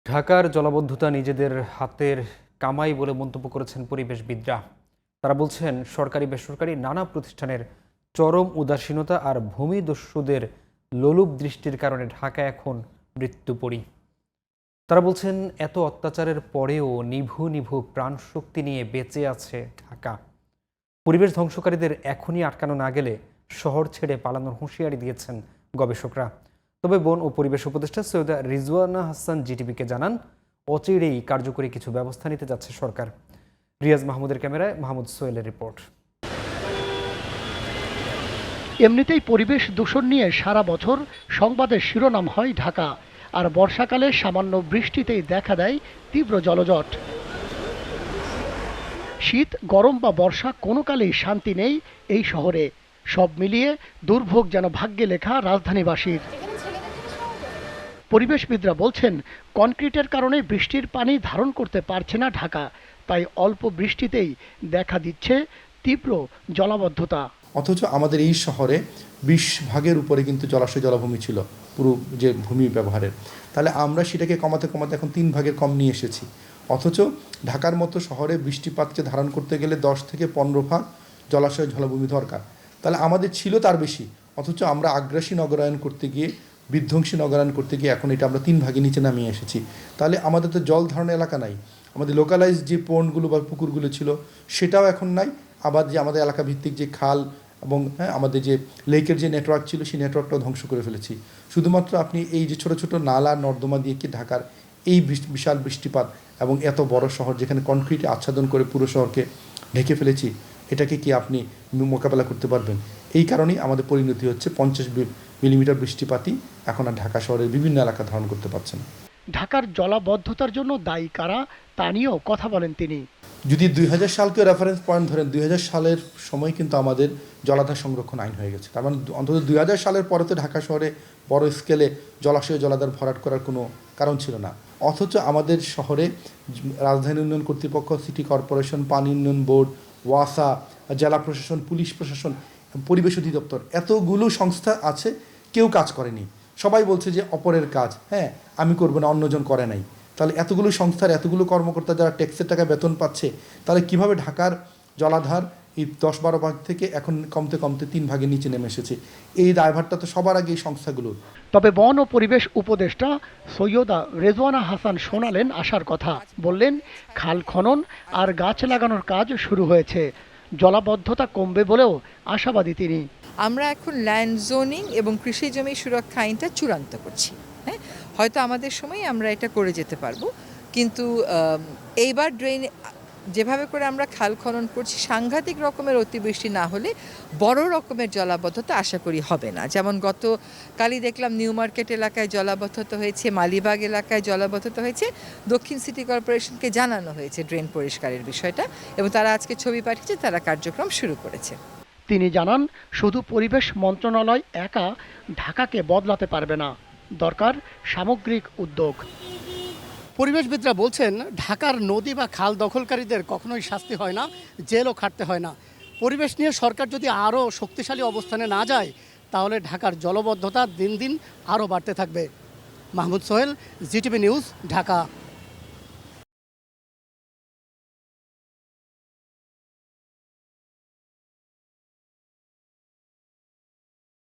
ঢাকার জলাবদ্ধতা নিজেদের হাতের কামাই বলে মন্তব্য করেছেন পরিবেশবিদরা। তারা বলছেন সরকারি বেসরকারি নানা প্রতিষ্ঠানের চরম উদাসীনতা আর ভূমিদস্যুদের লোলুপ দৃষ্টির কারণে ঢাকা এখন মৃত্যুপরী। তারা বলছেন এত অত্যাচারের পরেও নিভু নিভু প্রাণশক্তি নিয়ে বেঁচে আছে ঢাকা। পরিবেশ ধ্বংসকারীদের এখনই আটকানো না গেলে শহর ছেড়ে পালানোর হুঁশিয়ারি দিয়েছেন গবেষকরা। তবে বন ও পরিবেশ উপদেষ্টা সৈয়দা রিজওয়ানা হাসান জিটিভিকে জানান, অচিরেই কার্যকরী কিছু ব্যবস্থা নিতে যাচ্ছে সরকার। রিয়াজ মাহমুদের ক্যামেরায় মাহমুদ সোহেলের রিপোর্ট। এমনিতেই পরিবেশ দূষণ নিয়ে সারা বছর সংবাদের শিরোনাম হয় ঢাকা, আর বর্ষাকালে সামান্য বৃষ্টিতেই দেখা দেয় তীব্র জলজট। শীত, গরম বা বর্ষা কোনো কালেই শান্তি নেই এই শহরে। সব মিলিয়ে দুর্ভোগ যেন ভাগ্যে লেখা রাজধানীবাসীর। পরিবেশবিদরা বলছেন, কনক্রিটের কারণে বৃষ্টির পানি ধারণ করতে পারছে না ঢাকা, তাই অল্প বৃষ্টিতেই দেখা দিচ্ছে তীব্র জলাবদ্ধতা। অথচ আমাদের এই শহরে 20 ভাগের উপরে কিন্তু জলাশয় জলাভূমি ছিল পুরো যে ভূমি ব্যবহারের। তাহলে আমরা সেটাকে কমাতে কমাতে এখন 3 ভাগের কম নিয়ে এসেছি। অথচ ঢাকার মতো শহরে বৃষ্টিপাতকে ধারণ করতে গেলে 10 থেকে 15 ভাগ জলাশয় জলাভূমি দরকার। তাহলে আমাদের ছিল তার বেশি, অথচ আমরা আগ্রাসী নগরায়ন করতে গিয়ে, বিধ্বংসী নগরায়ন করতে গিয়ে এখন এটা আমরা 3 ভাগের নিচে নামিয়ে এসেছি। তাহলে আমাদের তো জল ধারণের এলাকা নাই। আমাদের লোকালাইজ যে পন্ডগুলো বা পুকুরগুলো ছিল সেটাও এখন নাই। আবার যে আমাদের এলাকা ভিত্তিক যে খাল এবং আমাদের যে লেকের যে নেটওয়ার্ক ছিল সেই নেটওয়ার্কটাও ধ্বংস করে ফেলেছি। শুধুমাত্র আপনি এই যে ছোট ছোট নালা নর্দমা দিয়ে কি ঢাকার এই বিশাল বৃষ্টিপাত এবং এত বড় শহর যেখানে কনক্রিটে আচ্ছাদন করে পুরো শহরকে ঢেকে ফেলেছি, এটাকে কি আপনি মোকাবেলা করতে পারবেন? এই কারণেই আমাদের পরিণতি হচ্ছে 50 মিলিমিটার বৃষ্টিপাতই এখন আর ঢাকা শহরের বিভিন্ন এলাকা ধারণ করতে পারছে না। ঢাকার জলাবদ্ধতার জন্য দায়ী কারা তা নিয়েও কথা বলেন তিনি। যদি 2000 সালকে রেফারেন্স পয়েন্ট ধরেন, 2000 সালের সময় কিন্তু আমাদের জলাধার সংরক্ষণ আইন হয়ে গেছে। তার মানে অন্তত 2000 সালের পরে তো ঢাকা শহরে বড় স্কেলে জলাশয় জলাধার ভরাট করার কোনো কারণ ছিল না। অথচ আমাদের শহরে রাজধানী উন্নয়ন কর্তৃপক্ষ, সিটি কর্পোরেশন, পানি উন্নয়ন বোর্ড, ওয়াসা, জেলা প্রশাসন, পুলিশ প্রশাসন, পরিবেশ অধিদপ্তর, এতগুলো সংস্থা আছে, কেউ কাজ করেনি। সবাই বলছে যে অপরের কাজ, আমি করবো না, অন্যজন করে নাই। তাহলে এতগুলো সংস্থার এতগুলো কর্মকর্তা যারা ট্যাক্সের টাকা বেতন পাচ্ছে, তাহলে কিভাবে ঢাকার জলাধার এই 10-12 ভাগ থেকে এখন কমতে কমতে 3 ভাগের নিচে নেমে এসেছে? এই দায়ভারটা তো সবার আগে এই সংস্থাগুলোর। তবে বন ও পরিবেশ উপদেষ্টা সৈয়দা রেজওয়ানা হাসান শোনালেন আশার কথা। বললেন, খাল খনন আর গাছ লাগানোর কাজ শুরু হয়েছে। জলাবদ্ধতা কমবে বলেও আশাবাদী তিনি। আমরা এখন ল্যান্ড জোনিং এবং কৃষি জমি সুরক্ষা আইনটা চূড়ান্ত করছি। হয়তো আমাদের সময় আমরা এটা করে যেতে পারবো, কিন্তু এইবার ড্রেন যেভাবে করে আমরা খাল খনন করছি, সাংঘাতিক রকমের অতিবৃষ্টি না হলে বড় রকমের জলাবদ্ধতা আশা করি হবে না। যেমন গতকালই দেখলাম নিউ মার্কেট এলাকায় জলাবদ্ধতা হয়েছে, মালিবাগ এলাকায় জলাবদ্ধতা হয়েছে। দক্ষিণ সিটি কর্পোরেশনকে জানানো হয়েছে ড্রেন পরিষ্কারের বিষয়টা, এবং তারা আজকে ছবি পাঠিয়েছে, তারা কার্যক্রম শুরু করেছে। তিনি জানান, শুধু পরিবেশ মন্ত্রণালয় একা ঢাকাকে বদলাতে পারবে না, দরকার সামগ্রিক উদ্যোগ। পরিবেশবিদরা বলছেন, ঢাকার নদী বা খাল দখলকারীদের কখনোই শাস্তি হয় না, জেলও খাটতে হয় না। পরিবেশ নিয়ে সরকার যদি আরও শক্তিশালী অবস্থানে না যায়, তাহলে ঢাকার জলাবদ্ধতা দিন দিন আরও বাড়তে থাকবে। Mahmud Sohel, GTV news, Dhaka.